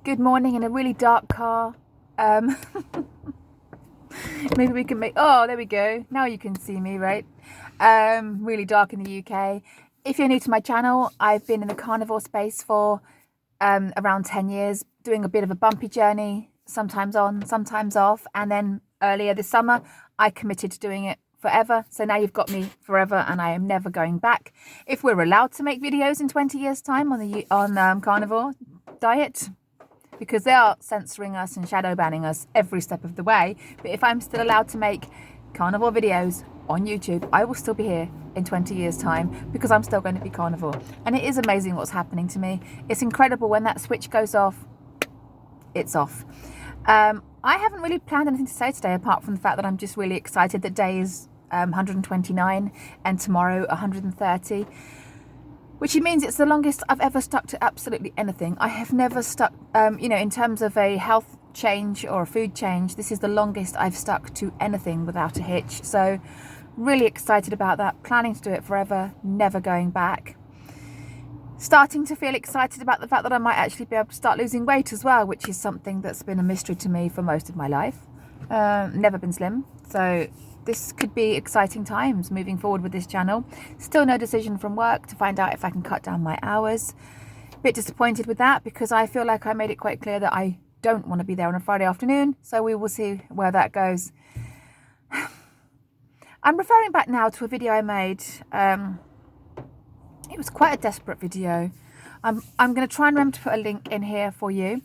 Good morning in a really dark car. Maybe we can make, oh, there we go. Now you can see me, right? Really dark in the UK. If you're new to my channel, I've been in the carnivore space for around 10 years, doing a bit of a bumpy journey, sometimes on, sometimes off. And then earlier this summer, I committed to doing it forever. So now you've got me forever and I am never going back. If we're allowed to make videos in 20 years time on carnivore diet, because they are censoring us and shadow banning us every step of the way. But if I'm still allowed to make carnivore videos on YouTube, I will still be here in 20 years time because I'm still going to be carnivore. And it is amazing what's happening to me. It's incredible when that switch goes off, it's off. I haven't really planned anything to say today apart from the fact that I'm just really excited that day is 129 and tomorrow 130. Which means it's the longest I've ever stuck to absolutely anything. I have never stuck, in terms of a health change or a food change, this is the longest I've stuck to anything without a hitch. So really excited about that, planning to do it forever, never going back. Starting to feel excited about the fact that I might actually be able to start losing weight as well, which is something that's been a mystery to me for most of my life. Never been slim. So this could be exciting times moving forward with this channel. Still no decision from work to find out if I can cut down my hours. Bit disappointed with that because I feel like I made it quite clear that I don't want to be there on a Friday afternoon. So we will see where that goes. I'm referring back now to a video I made. It was quite a desperate video. I'm going to try and remember to put a link in here for you.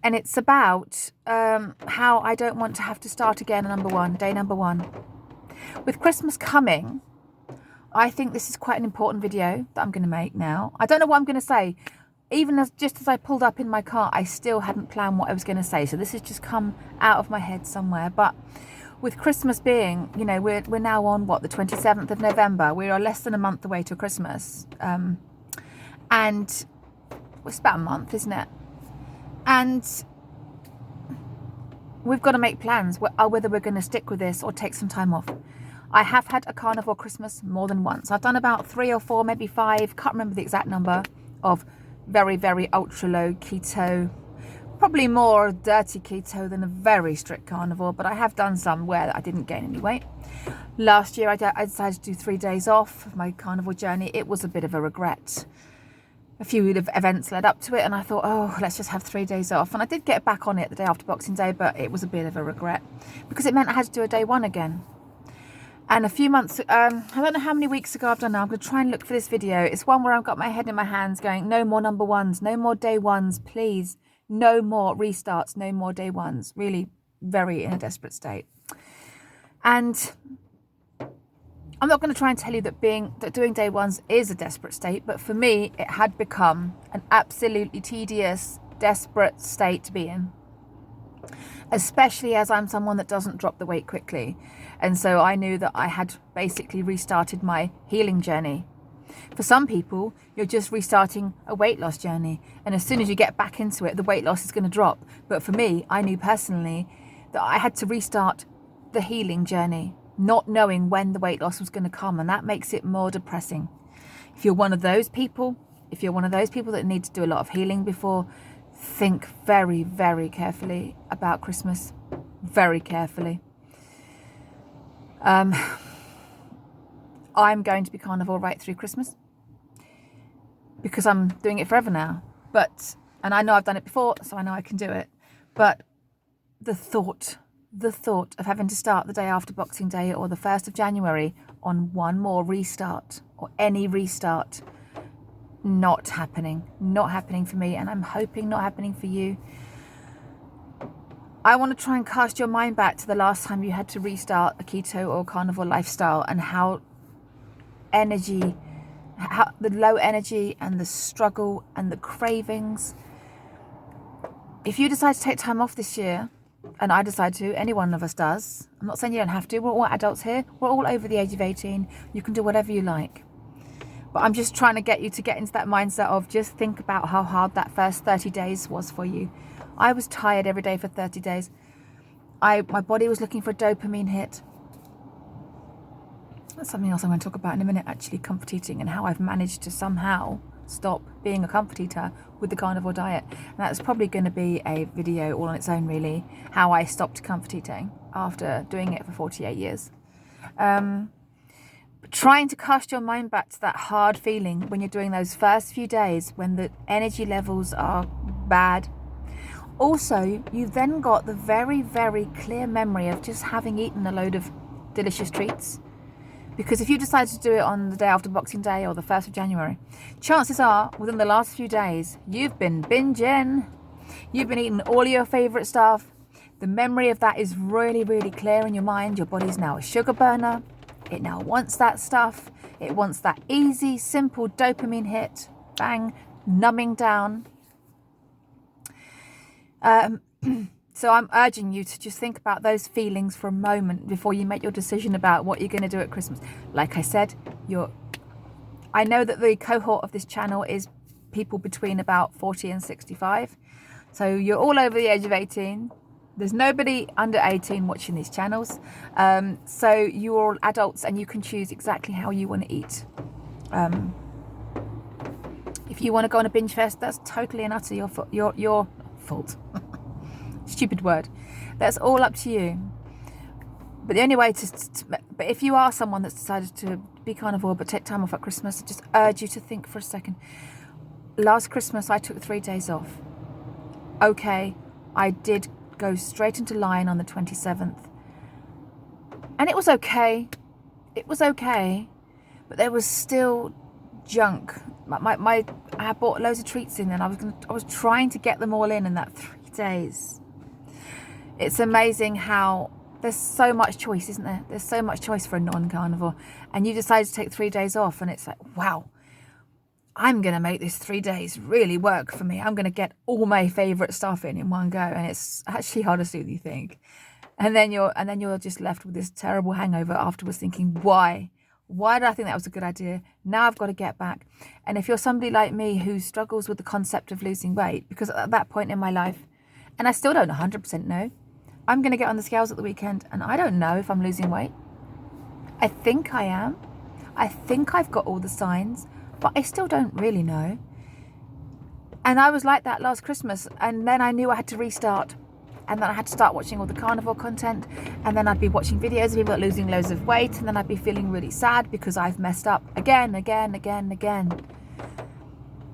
And it's about how I don't want to have to start again day number one. With Christmas coming, I think this is quite an important video that I'm going to make now. I don't know what I'm going to say. Even just as I pulled up in my car, I still hadn't planned what I was going to say. So this has just come out of my head somewhere. But with Christmas being, we're now on, the 27th of November. We are less than a month away to Christmas. And it's about a month, isn't it? And we've got to make plans whether we're going to stick with this or take some time off. I have had a carnivore Christmas more than once. I've done about 3 or 4, maybe 5, can't remember the exact number, of very, very ultra low keto, probably more dirty keto than a very strict carnivore, but I have done some where I didn't gain any weight. Last year I decided to do 3 days off of my carnivore journey. It was a bit of a regret. A few events led up to it and I thought, oh, let's just have 3 days off. And I did get back on it the day after Boxing Day, but it was a bit of a regret because it meant I had to do a day one again. And a few months, I don't know how many weeks ago I've done now. I'm going to try and look for this video. It's one where I've got my head in my hands going, no more number ones, no more day ones, please. No more restarts, no more day ones. Really very in a desperate state. And I'm not going to try and tell you that doing day ones is a desperate state, but for me, it had become an absolutely tedious, desperate state to be in. Especially as I'm someone that doesn't drop the weight quickly. And so I knew that I had basically restarted my healing journey. For some people, you're just restarting a weight loss journey. And as soon as you get back into it, the weight loss is going to drop. But for me, I knew personally that I had to restart the healing journey, not knowing when the weight loss was going to come. And that makes it more depressing. If you're one of those people, that need to do a lot of healing before, think very, very carefully about Christmas. Very carefully. I'm going to be carnivore right through Christmas because I'm doing it forever now. And I know I've done it before, so I know I can do it. But the thought of having to start the day after Boxing Day or the 1st of January on one more restart or any restart, not happening for me, and I'm hoping not happening for you. I want to try and cast your mind back to the last time you had to restart a keto or carnivore lifestyle and how the low energy and the struggle and the cravings. If you decide to take time off this year, and I decide to, any one of us does, I'm not saying you don't have to, we're all adults here, we're all over the age of 18, you can do whatever you like. But I'm just trying to get you to get into that mindset of just think about how hard that first 30 days was for you. I was tired every day for 30 days. My body was looking for a dopamine hit. That's something else I'm going to talk about in a minute, actually, comfort eating and how I've managed to somehow stop being a comfort eater with the carnivore diet. And that's probably going to be a video all on its own, really, how I stopped comfort eating after doing it for 48 years. But trying to cast your mind back to that hard feeling when you're doing those first few days when the energy levels are bad. Also, you've then got the very, very clear memory of just having eaten a load of delicious treats. Because if you decide to do it on the day after Boxing Day or the 1st of January, chances are within the last few days, you've been binging, you've been eating all your favourite stuff. The memory of that is really, really clear in your mind. Your body's now a sugar burner. It now wants that stuff. It wants that easy, simple dopamine hit. Bang, numbing down. So I'm urging you to just think about those feelings for a moment before you make your decision about what you're going to do at Christmas. Like I said, I know that the cohort of this channel is people between about 40 and 65. So you're all over the age of 18. There's nobody under 18 watching these channels. So you're all adults and you can choose exactly how you want to eat. If you want to go on a binge fest, that's totally and utterly your fault. Stupid word. That's all up to you. But the only way but if you are someone that's decided to be carnivore but take time off at Christmas, I just urge you to think for a second. Last Christmas, I took 3 days off. Okay, I did go straight into line on the 27th. And it was okay. It was okay. But there was still junk. I had bought loads of treats in and I was trying to get them all in that 3 days. It's amazing how there's so much choice, isn't there? There's so much choice for a non-carnivore. And you decide to take 3 days off and it's like, wow, I'm going to make this 3 days really work for me. I'm going to get all my favourite stuff in one go. And it's actually harder to do than you think. And then you're just left with this terrible hangover afterwards thinking, why? Why did I think that was a good idea? Now I've got to get back. And if you're somebody like me who struggles with the concept of losing weight, because at that point in my life, and I still don't 100% know, I'm going to get on the scales at the weekend and I don't know if I'm losing weight. I think I am. I think I've got all the signs, but I still don't really know. And I was like that last Christmas, and then I knew I had to restart. And then I had to start watching all the carnivore content, and then I'd be watching videos of people losing loads of weight, and then I'd be feeling really sad because I've messed up again. I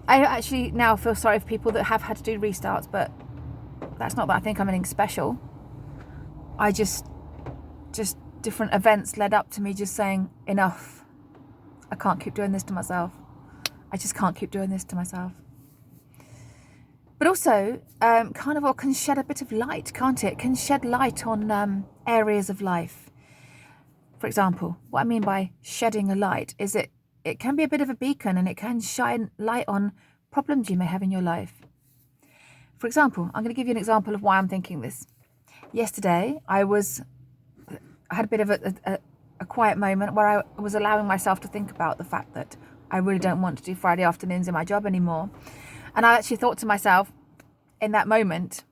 actually now feel sorry for people that have had to do restarts, but that's not that I think I'm anything special. I just different events led up to me just saying, enough. I can't keep doing this to myself. I just can't keep doing this to myself. But also, carnivore can shed a bit of light, can't it? It can shed light on areas of life. For example, what I mean by shedding a light is it can be a bit of a beacon and it can shine light on problems you may have in your life. For example, I'm going to give you an example of why I'm thinking this. Yesterday, I had a bit of a quiet moment where I was allowing myself to think about the fact that I really don't want to do Friday afternoons in my job anymore. And I actually thought to myself in that moment,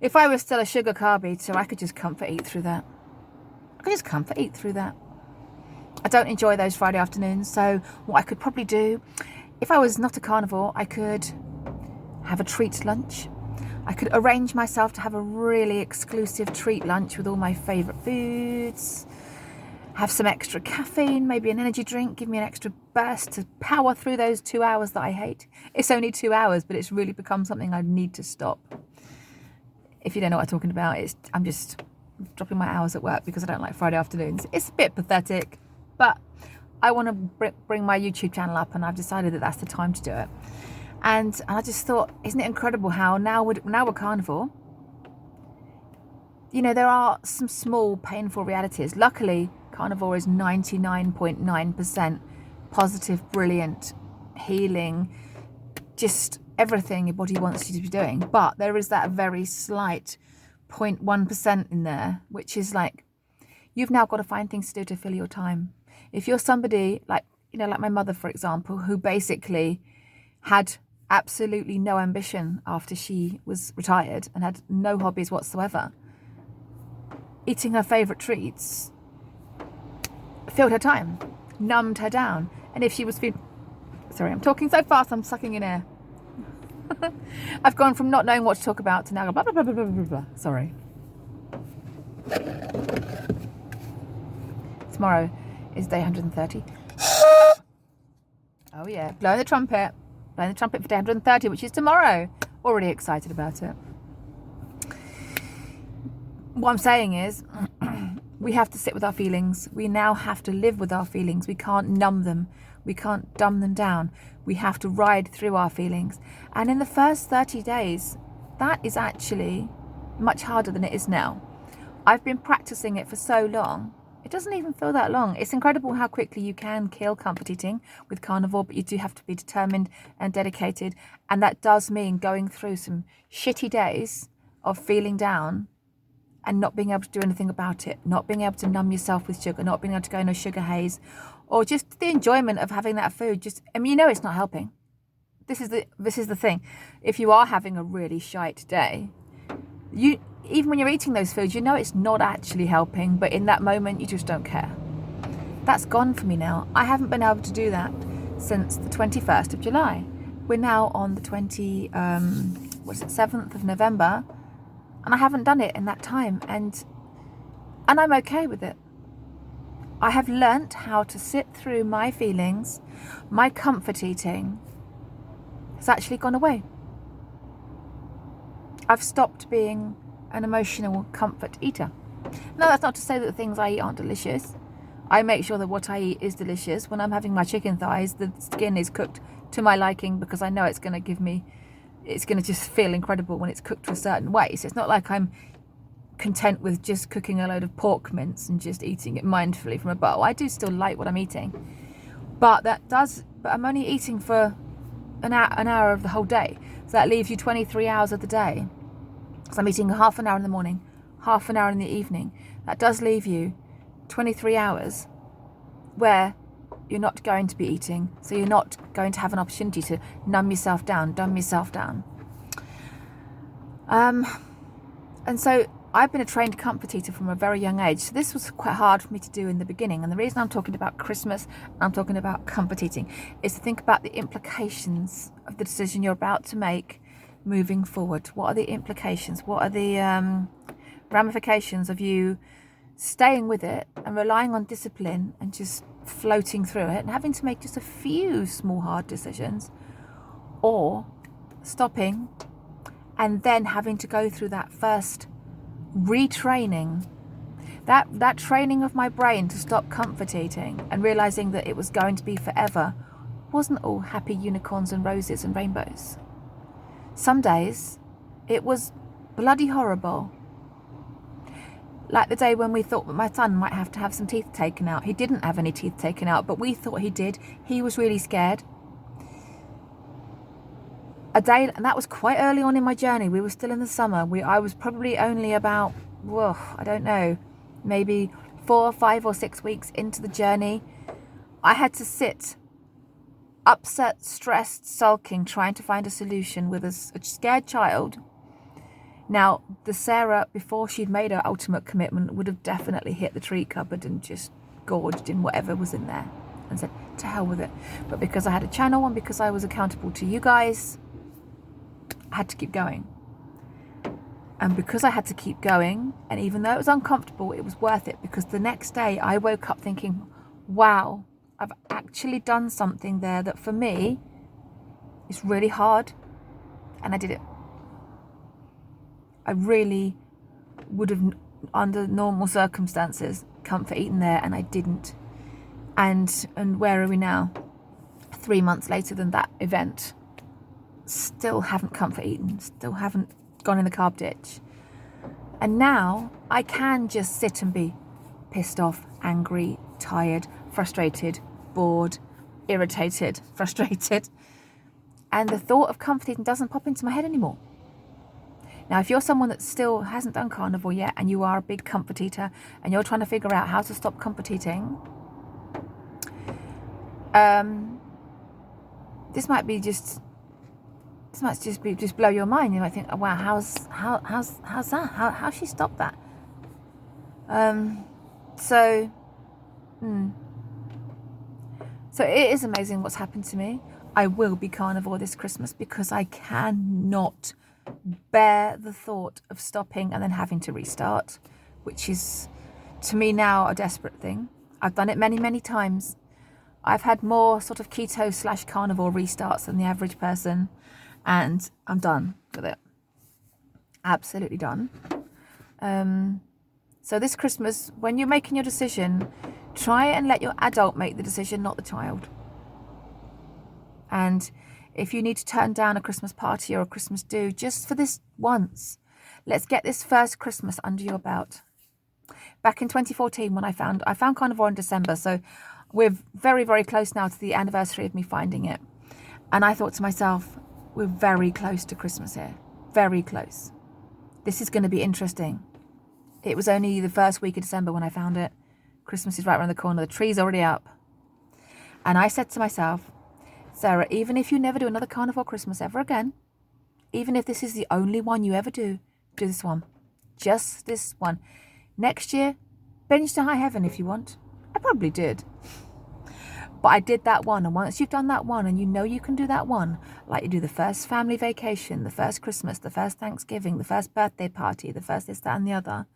if I was still a sugar carb eater, I could just comfort eat through that. I don't enjoy those Friday afternoons. So what I could probably do, if I was not a carnivore, I could have a treat lunch. I could arrange myself to have a really exclusive treat lunch with all my favourite foods, have some extra caffeine, maybe an energy drink, give me an extra burst to power through those 2 hours that I hate. It's only 2 hours, but it's really become something I need to stop. If you don't know what I'm talking about, I'm just dropping my hours at work because I don't like Friday afternoons. It's a bit pathetic, but I want to bring my YouTube channel up, and I've decided that that's the time to do it. And I just thought, isn't it incredible how now we're carnivore? You know, there are some small painful realities. Luckily, carnivore is 99.9% positive, brilliant, healing, just everything your body wants you to be doing. But there is that very slight 0.1% in there, which is like, you've now got to find things to do to fill your time. If you're somebody like my mother, for example, who basically had absolutely no ambition after she was retired and had no hobbies whatsoever, eating her favourite treats filled her time, numbed her down. And if she was Sorry, I'm talking so fast, I'm sucking in air. I've gone from not knowing what to talk about to now blah, blah, blah, blah, blah, blah, blah. Sorry. Tomorrow is day 130. Oh yeah, blowing the trumpet for day 130, which is tomorrow. Already excited about it. What I'm saying is, we have to sit with our feelings. We now have to live with our feelings. We can't numb them. We can't dumb them down. We have to ride through our feelings. And in the first 30 days, that is actually much harder than it is now. I've been practicing it for so long. It doesn't even feel that long. It's incredible how quickly you can kill comfort eating with carnivore, but you do have to be determined and dedicated. And that does mean going through some shitty days of feeling down and not being able to do anything about it, not being able to numb yourself with sugar, not being able to go in a sugar haze, or just the enjoyment of having that food. You know it's not helping. This is the thing. If you are having a really shite day, even when you're eating those foods, you know it's not actually helping, but in that moment you just don't care. That's gone for me now. I haven't been able to do that since the 21st of July. We're now on the 7th of November, and I haven't done it in that time, and I'm okay with it. I have learnt how to sit through my feelings. My comfort eating has actually gone away. I've stopped being an emotional comfort eater. Now, that's not to say that the things I eat aren't delicious. I make sure that what I eat is delicious. When I'm having my chicken thighs, the skin is cooked to my liking because I know it's going to just feel incredible when it's cooked to a certain way. So it's not like I'm content with just cooking a load of pork mince and just eating it mindfully from a bowl. I do still like what I'm eating, but I'm only eating for an hour of the whole day. So that leaves you 23 hours of the day. So I'm eating half an hour in the morning, half an hour in the evening. That does leave you 23 hours where you're not going to be eating. So you're not going to have an opportunity to dumb yourself down. And so I've been a trained comfort eater from a very young age. So this was quite hard for me to do in the beginning. And the reason I'm talking about Christmas, I'm talking about comfort eating, is to think about the implications of the decision you're about to make moving forward. What are the implications? What are the ramifications of you staying with it and relying on discipline and just floating through it and having to make just a few small hard decisions, or stopping and then having to go through that first retraining, that training of my brain to stop comfort eating and realizing that it was going to be forever wasn't all happy unicorns and roses and rainbows. Some days it was bloody horrible. Like the day when we thought that my son might have to have some teeth taken out. He didn't have any teeth taken out, but we thought he did. He was really scared. A day, and that was quite early on in my journey. We were still in the summer. I was probably only about, I don't know, maybe 4, 5 or 6 weeks into the journey. I had to sit upset, stressed, sulking, trying to find a solution with a scared child. Now, the Sarah, before she'd made her ultimate commitment, would have definitely hit the treat cupboard and just gorged in whatever was in there and said, to hell with it. But because I had a channel and because I was accountable to you guys, I had to keep going. And because I had to keep going, and even though it was uncomfortable, it was worth it, because the next day I woke up thinking, wow, I've actually done something there that for me is really hard, and I did it. I really would have, under normal circumstances, comfort eaten there, and I didn't. And where are we now? 3 months later than that event. Still haven't comfort eaten. Still haven't gone in the carb ditch. And now I can just sit and be pissed off, angry, tired, frustrated, bored, irritated, frustrated. And the thought of comfort eating doesn't pop into my head anymore. Now, if you're someone that still hasn't done carnivore yet and you are a big comfort eater and you're trying to figure out how to stop comfort eating, this might just blow your mind. You might think, oh, wow, how's that? How she stopped that? So it is amazing what's happened to me. I will be carnivore this Christmas because I cannot bear the thought of stopping and then having to restart, which is to me now a desperate thing. I've done it many, many times. I've had more sort of keto / carnivore restarts than the average person, and I'm done with it. Absolutely done. So this Christmas, when you're making your decision, try and let your adult make the decision, not the child. And if you need to turn down a Christmas party or a Christmas do, just for this once, let's get this first Christmas under your belt. Back in 2014, when I found Carnivore in December, so we're very, very close now to the anniversary of me finding it. And I thought to myself, we're very close to Christmas here. Very close. This is going to be interesting. It was only the first week of December when I found it. Christmas is right around the corner. The tree's already up. And I said to myself, Sarah, even if you never do another Carnivore Christmas ever again, even if this is the only one you ever do this one. Just this one. Next year, binge to high heaven if you want. I probably did. But I did that one. And once you've done that one and you know you can do that one, like you do the first family vacation, the first Christmas, the first Thanksgiving, the first birthday party, the first this, that, and the other,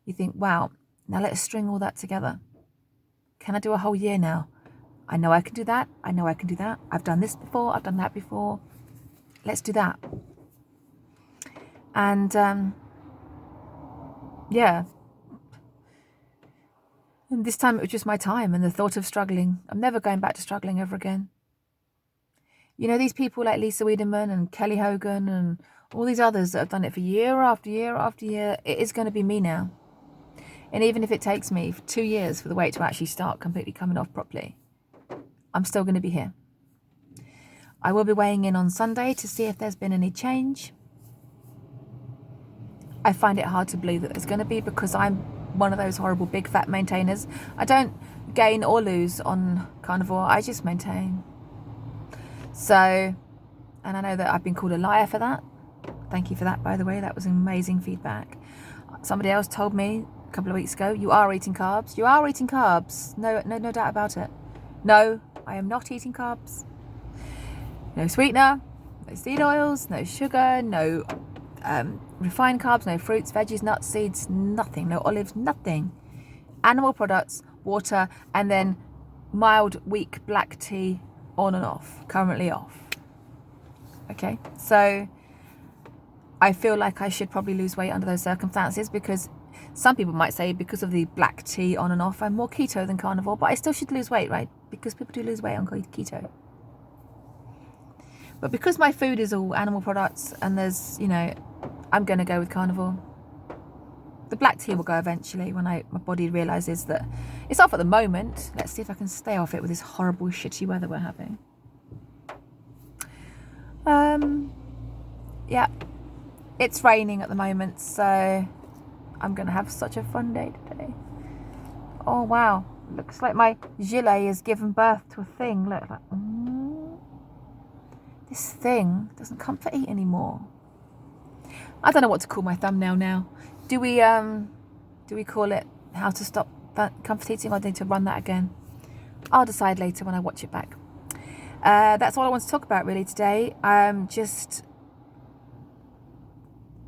you think, wow, now let's string all that together. Can I do a whole year now? I know I can do that. I know I can do that. I've done this before. I've done that before. Let's do that. And yeah. And this time it was just my time and the thought of struggling. I'm never going back to struggling ever again. You know, these people like Lisa Wiedemann and Kelly Hogan and all these others that have done it for year after year after year, it is going to be me now. And even if it takes me 2 years for the weight to actually start completely coming off properly, I'm still going to be here. I will be weighing in on Sunday to see if there's been any change. I find it hard to believe that there's going to be, because I'm one of those horrible big fat maintainers. I don't gain or lose on Carnivore. I just maintain. So, and I know that I've been called a liar for that. Thank you for that, by the way. That was amazing feedback. Somebody else told me a couple of weeks ago, you are eating carbs. You are eating carbs. No doubt about it. No, I am not eating carbs. No sweetener, no seed oils, no sugar, no refined carbs, no fruits, veggies, nuts, seeds, nothing, no olives, nothing. Animal products, water, and then mild, weak black tea on and off, currently off. Okay, so I feel like I should probably lose weight under those circumstances, because some people might say because of the black tea on and off, I'm more keto than carnivore, but I still should lose weight, right? Because people do lose weight on keto. But because my food is all animal products and there's, you know, I'm going to go with carnivore. The black tea will go eventually when my body realises that it's off at the moment. Let's see if I can stay off it with this horrible, shitty weather we're having. Yeah, it's raining at the moment, so I'm going to have such a fun day today. Oh, wow. Looks like my gilet has given birth to a thing. Look, like, this thing doesn't comfort eat anymore. I don't know what to call my thumbnail now. Do we call it how to stop comfort eating, or do I need to run that again? I'll decide later when I watch it back. That's all I want to talk about really today.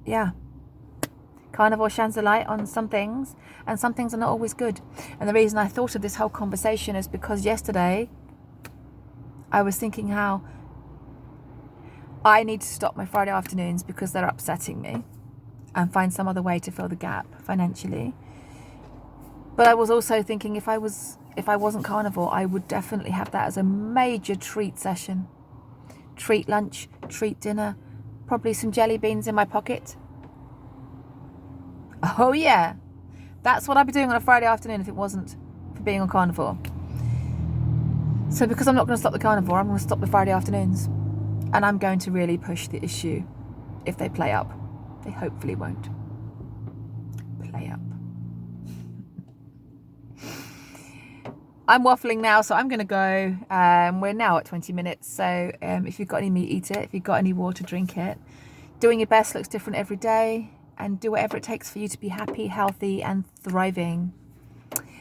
Yeah. Carnivore shines a light on some things, and some things are not always good. And the reason I thought of this whole conversation is because yesterday I was thinking how I need to stop my Friday afternoons because they're upsetting me, and find some other way to fill the gap financially. But I was also thinking if I wasn't carnivore, I would definitely have that as a major treat session. Treat lunch, treat dinner, probably some jelly beans in my pocket. Oh yeah, that's what I'd be doing on a Friday afternoon if it wasn't for being on carnivore. So because I'm not going to stop the carnivore, I'm going to stop the Friday afternoons. And I'm going to really push the issue if they play up. They hopefully won't play up. I'm waffling now, so I'm going to go. We're now at 20 minutes, so if you've got any meat, eat it. If you've got any water, drink it. Doing your best looks different every day, and do whatever it takes for you to be happy, healthy, and thriving.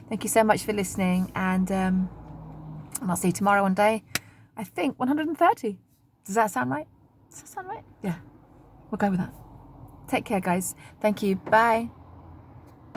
Thank you so much for listening, and I'll see you tomorrow one day I think 130. Does that sound right? Does that sound right? Yeah, we'll go with that. Take care, guys. Thank you. Bye.